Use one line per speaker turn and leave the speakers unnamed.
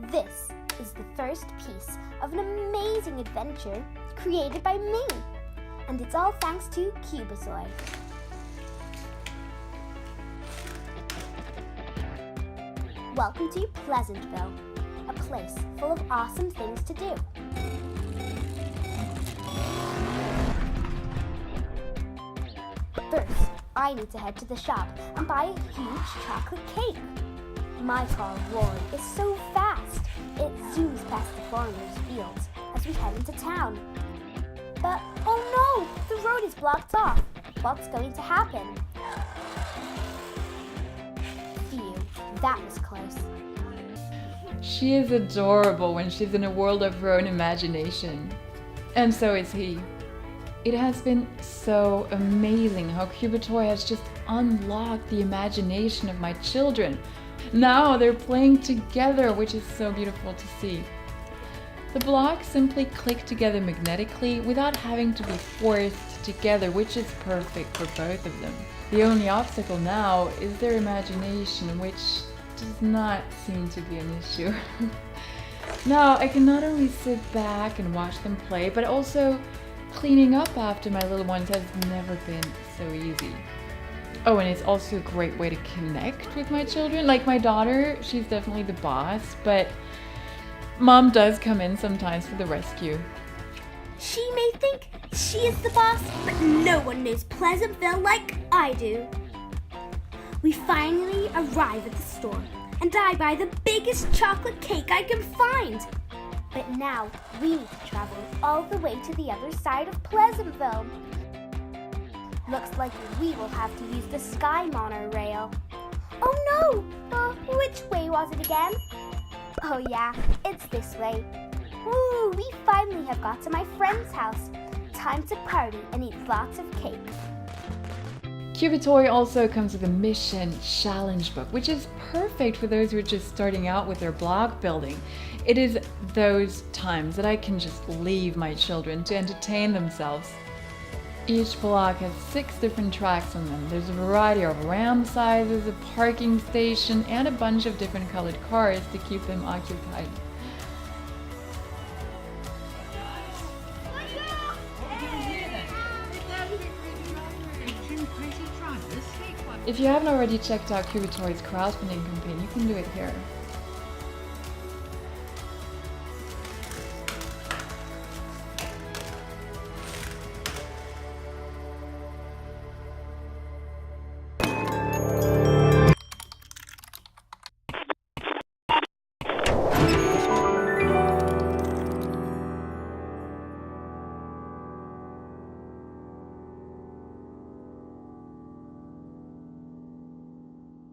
This is the first piece of an amazing adventure created by me, and it's all thanks to Qbitoy. Welcome to Pleasantville, a place full of awesome things to do. First, I need to head to the shop and buy a huge chocolate cake. My car, Rory, is so fast, it zooms past the farmers' fields as we head into town. But, oh no, the road is blocked off. What's going to happen? Phew, that was close.
She is adorable when she's in a world of her own imagination. And so is he. It has been so amazing how Qbitoy has just unlocked the imagination of my children. Now they're playing together, which is so beautiful to see. The blocks simply click together magnetically without having to be forced together, which is perfect for both of them. The only obstacle now is their imagination, which does not seem to be an issue. Now I can not only sit back and watch them play, but also cleaning up after my little ones has never been so easy. Oh, and it's also a great way to connect with my children. Like my daughter, she's definitely the boss, but Mom does come in sometimes for the rescue.
She may think she is the boss, but no one knows Pleasantville like I do. We finally arrive at the store, and I buy the biggest chocolate cake I can find. But now we need to travel all the way to the other side of Pleasantville. Looks like we will have to use the sky monorail. Oh no! Which way was it again? Oh yeah, it's this way. Woo! We finally have got to my friend's house. Time to party and eat lots of cake.
Qbitoy also comes with a mission challenge book, which is perfect for those who are just starting out with their block building. It is those times that I can just leave my children to entertain themselves. Each block has 6 different tracks on them. There's a variety of ramp sizes, a parking station, and a bunch of different colored cars to keep them occupied. If you haven't already checked out Qbitoy's crowdfunding campaign, you can do it here.